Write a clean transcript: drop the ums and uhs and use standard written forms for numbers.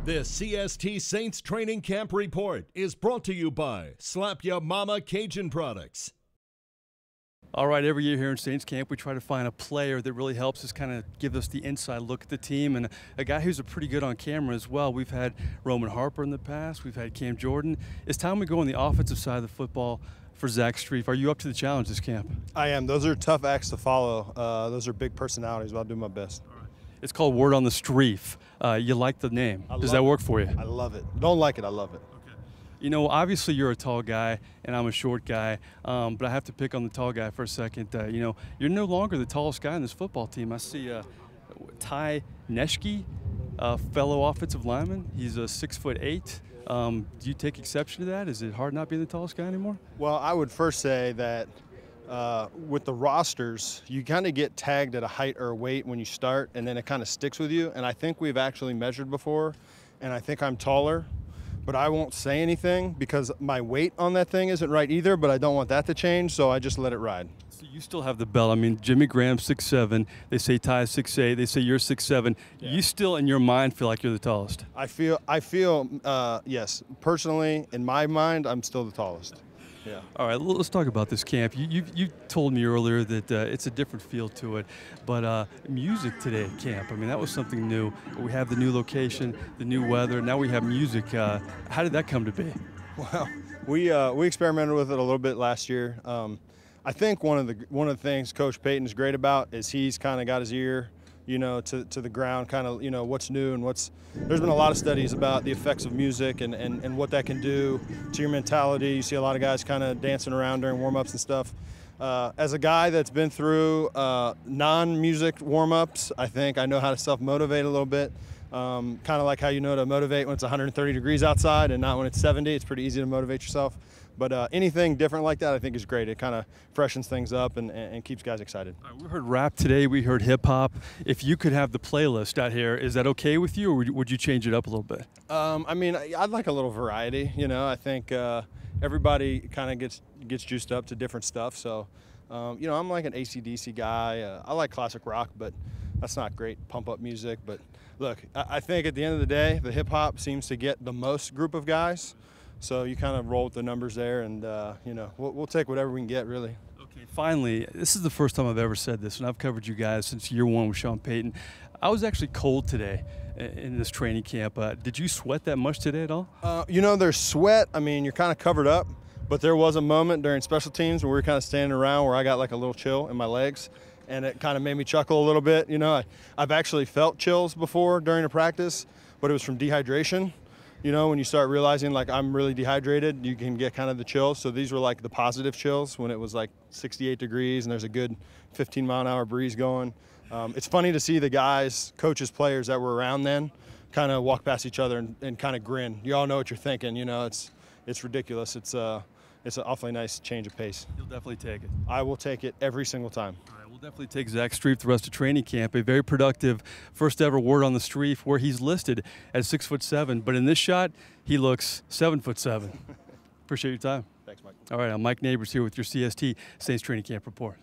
This CST Saints Training Camp Report is brought to you by Slap Ya Mama Cajun Products. All right, every year here in Saints Camp, we try to find a player that really helps us kind of give us the inside look at the team, and a guy who's pretty good on camera as well. We've had Roman Harper in the past. We've had Cam Jordan. It's time we go on the offensive side of the football for Zach Strief. Are you up to the challenge this camp? I am. Those are tough acts to follow. Those are big personalities, but I'll do my best. All right. It's called Word on the Strief. You like the name. Does that work for you? I love it. Don't like it, I love it. You know, obviously you're a tall guy and I'm a short guy, but I have to pick on the tall guy for a second. You know, you're no longer the tallest guy in this football team. I see Ty Neschke, fellow offensive lineman. He's a 6'8". Do you take exception to that? Is it hard not being the tallest guy anymore? Well, I would first say that with the rosters, you kind of get tagged at a height or a weight when you start, and then it kind of sticks with you. And I think we've actually measured before, and I think I'm taller. But I won't say anything because my weight on that thing isn't right either, but I don't want that to change, so I just let it ride. So you still have the belt. I mean, Jimmy Graham's 6'7". They say Ty's 6'8". They say you're 6'7". Yeah. You still, in your mind, feel like you're the tallest? I feel, yes. Personally, in my mind, I'm still the tallest. Yeah. All right, let's talk about this camp. You told me earlier that it's a different feel to it, but music today at camp, I mean, that was something new. We have the new location, the new weather, now we have music. How did that come to be? Well, we experimented with it a little bit last year. I think one of the things Coach Payton's great about is he's kind of got his ear, you know, to the ground, kind of, you know, what's new and there's been a lot of studies about the effects of music and what that can do to your mentality. You see a lot of guys kind of dancing around during warm-ups and stuff. As a guy that's been through non-music warm-ups, I think I know how to self-motivate a little bit. Kind of like how you know to motivate when it's 130 degrees outside and not when it's 70. It's pretty easy to motivate yourself. But anything different like that I think is great. It kind of freshens things up and keeps guys excited. We heard rap today. We heard hip-hop. If you could have the playlist out here, is that okay with you, or would you change it up a little bit? I mean, I'd like a little variety. You know, I think everybody kind of gets juiced up to different stuff. So, you know, I'm like an AC/DC guy. I like classic rock, but that's not great pump-up music. But look, I think at the end of the day, the hip-hop seems to get the most group of guys. So you kind of roll with the numbers there, and, you know, we'll take whatever we can get, really. Okay, finally, this is the first time I've ever said this, and I've covered you guys since year one with Sean Payton. I was actually cold today in this training camp. Did you sweat that much today at all? You know, there's sweat. I mean, you're kind of covered up, but there was a moment during special teams where we were kind of standing around where I got like a little chill in my legs, and it kind of made me chuckle a little bit. You know, I've actually felt chills before during a practice, but it was from dehydration. You know, when you start realizing, like, I'm really dehydrated, you can get kind of the chills. So these were like the positive chills when it was like 68 degrees and there's a good 15-mile-an-hour breeze going. It's funny to see the guys, coaches, players that were around then kind of walk past each other and kind of grin. You all know what you're thinking. You know, it's ridiculous. It's an awfully nice change of pace. You'll definitely take it. I will take it every single time. We'll definitely take Zach Strief the rest of training camp. A very productive first ever Word on the Strief, where he's listed at 6'7", but in this shot, he looks 7'7". Appreciate your time. Thanks, Mike. All right, I'm Mike Neighbors here with your CST Saints Training Camp Report.